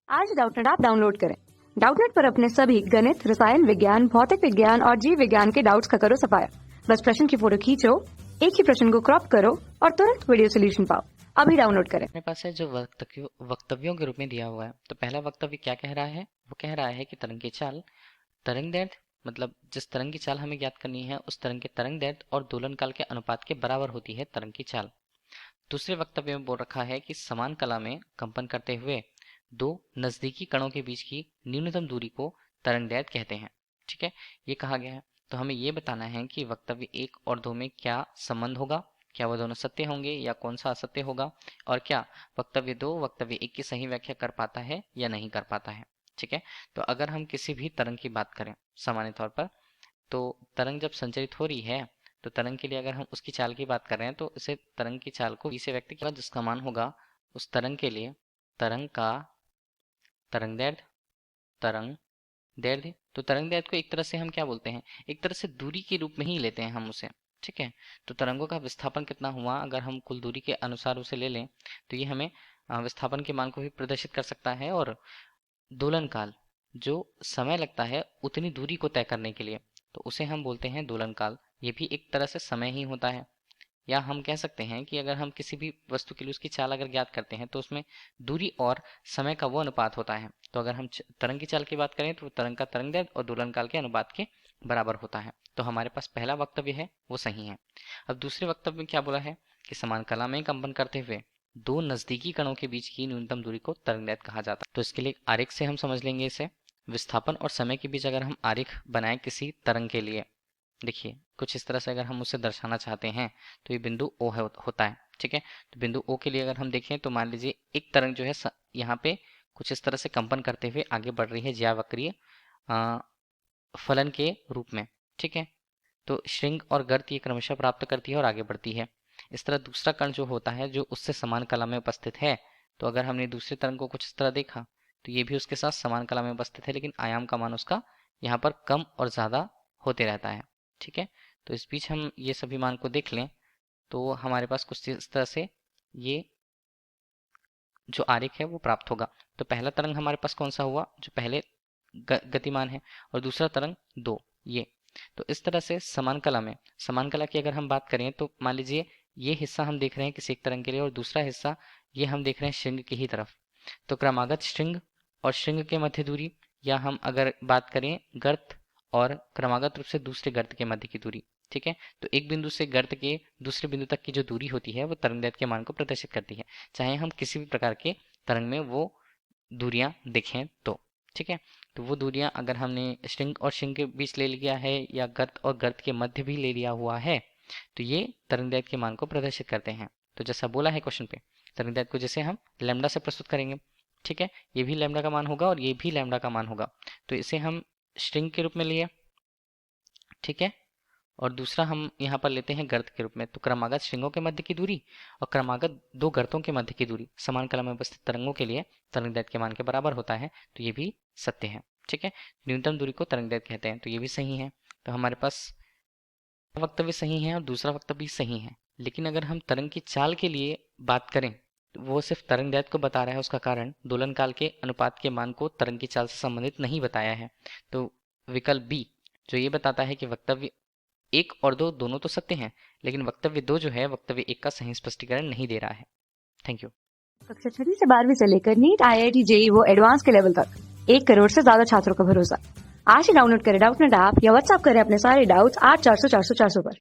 आज Doubtnut app download करें। Doubtnut पर अपने सभी गणित, रसायन विज्ञान, भौतिक विज्ञान और जीव विज्ञान के डाउट्स का करो सफाया। बस प्रश्न की फोटो खींचो, एक ही प्रश्न को क्रॉप करो और तुरंत वीडियो सोल्यूशन पाओ। अभी डाउनलोड करें। अपने पास है जो वक्तव्यों के रूप में दिया हुआ है। तो पहला वक्तव्य क्या कह रहा है? वो कह रहा है कि तरंग की चाल, तरंग दैर्ध्य मतलब जिस तरंग की चाल हमें ज्ञात करनी है उस तरंग के तरंग दैर्ध्य और दोलन काल के अनुपात के बराबर होती है तरंग की चाल। दूसरे वक्तव्य में बोल रखा है कि समान कला में कंपन करते हुए दो नजदीकी कणों के बीच की न्यूनतम दूरी को तरंग दैर्ध्य कहते हैं। ठीक है, ये कहा गया है। तो हमें ये बताना है कि वक्तव्य 1 और 2 में क्या संबंध होगा, क्या वो दोनों सत्य होंगे या कौन सा असत्य होगा, और क्या वक्तव्य 2 वक्तव्य 1 की सही व्याख्या कर पाता है या नहीं कर पाता है। ठीक है, तो अगर हम किसी भी तरंग की बात करें सामान्य तौर पर, तो तरंग जब संचरित हो रही है तो तरंग के लिए अगर हम उसकी चाल की बात कर रहे हैं तो इसे तरंग की चाल को इसे व्यक्त किया जिसका मान होगा उस तरंग के लिए तरंग का तरंग दैर्ध्य, तरंग दैर्ध्य। तो तरंग दैर्ध्य को एक तरह से हम क्या बोलते हैं, एक तरह से दूरी के रूप में ही लेते हैं हम उसे। ठीक है, तो तरंगों का विस्थापन कितना हुआ अगर हम कुल दूरी के अनुसार उसे ले लें तो ये हमें विस्थापन के मान को भी प्रदर्शित कर सकता है, और दोलन काल जो समय लगता है उतनी दूरी को तय करने के लिए तो उसे हम बोलते हैं दोलन काल। ये भी एक तरह से समय ही होता है। या हम कह सकते हैं कि अगर हम किसी भी वस्तु के लिए उसकी चाल अगर ज्ञात करते हैं तो उसमें दूरी और समय का वो अनुपात होता है। तो अगर हम तरंग की चाल की बात करें तो तरंग का तरंग दैर्ध्य और दोलन काल के अनुपात के बराबर होता है। तो हमारे पास पहला वक्तव्य है वो सही है। अब दूसरे वक्तव्य में क्या बोला है कि समान कला में कंपन करते हुए दो नजदीकी कणों के बीच की न्यूनतम दूरी को तरंग दैर्ध्य कहा जाता है। तो इसके लिए आरेख से हम समझ लेंगे इसे। विस्थापन और समय के बीच अगर हम आरेख बनाए किसी तरंग के लिए, देखिए कुछ इस तरह से अगर हम उसे दर्शाना चाहते हैं तो ये बिंदु ओ है होता है। ठीक है, तो बिंदु ओ के लिए अगर हम देखें तो मान लीजिए एक तरंग जो है यहाँ पे कुछ इस तरह से कंपन करते हुए आगे बढ़ रही है ज्यावक्रीय फलन के रूप में। ठीक है, तो श्रृंग और गर्त ये क्रमशः प्राप्त करती है और आगे बढ़ती है। इस तरह दूसरा कण जो होता है जो उससे समान कला में उपस्थित है, तो अगर हमने दूसरे तरंग को कुछ इस तरह देखा तो ये भी उसके साथ समान कला में उपस्थित है, लेकिन आयाम का मान उसका यहाँ पर कम और ज़्यादा होते रहता है। ठीक है, तो इस बीच हम ये सभी मान को देख लें तो हमारे पास कुछ इस तरह से ये जो आरेख है वो प्राप्त होगा। तो पहला तरंग हमारे पास कौन सा हुआ, जो पहले गतिमान है, और दूसरा तरंग 2 ये। तो इस तरह से समान कला में, समान कला की अगर हम बात करें तो मान लीजिए ये हिस्सा हम देख रहे हैं किसी एक तरंग के लिए और दूसरा हिस्सा ये हम देख रहे हैं श्रृंग की ही तरफ। तो क्रमागत श्रृंग और श्रृंग के मध्य दूरी, या हम अगर बात करें गर्त और क्रमागत रूप से दूसरे गर्त के मध्य की दूरी। ठीक है, तो एक बिंदु से गर्त के दूसरे बिंदु तक की जो दूरी होती है वो तरंग दैर्ध्य के मान को प्रदर्शित करती है, चाहे हम किसी भी प्रकार के तरंग में वो दूरियां देखें तो। ठीक है, तो वो दूरियां अगर हमने श्रृंग और श्रृंग के बीच ले लिया है या गर्त और गर्त के मध्य भी ले लिया हुआ है तो ये तरंग दैर्ध्य के मान को प्रदर्शित करते हैं। तो जैसा बोला है क्वेश्चन पे, तरंग दैर्ध्य को जैसे हम लैम्डा से प्रस्तुत करेंगे। ठीक है, ये भी लैम्डा का मान होगा और ये भी लैम्डा का मान होगा, तो इसे हम श्रृंग के रूप में लिए। ठीक है, और दूसरा हम यहाँ पर लेते हैं गर्त के रूप में। तो क्रमागत श्रृंगों के मध्य की दूरी और क्रमागत दो गर्तों के मध्य की दूरी समान कला में उपस्थित तरंगों के लिए तरंग दैर्ध्य के मान के बराबर होता है, तो ये भी सत्य है। ठीक है, न्यूनतम दूरी को तरंग दैर्ध्य कहते हैं, तो ये भी सही है। तो हमारे पास वक्तव्य सही है और दूसरा वक्तव्य भी सही है। लेकिन अगर हम तरंग की चाल के लिए बात करें तो वो सिर्फ तरंग दैर्ध्य को बता रहा है, उसका कारण दोलन काल के अनुपात के मान को तरंग की चाल से संबंधित नहीं बताया है। तो विकल्प बी जो ये बताता है कि वक्तव्य 1 और 2 दोनों तो सत्य हैं, लेकिन वक्तव्य 2 जो है वक्तव्य 1 का सही स्पष्टीकरण नहीं दे रहा है। Thank you. कक्षा 6 से 12वीं से लेकर नीट, IIT, JEE वो एडवांस के लेवल तक 1 करोड़ से ज्यादा छात्रों का भरोसा। आज ही डाउनलोड करें डाउटनेट ऐप या व्हाट्सएप करें अपने सारे डाउट्स 8400 400 400 पर।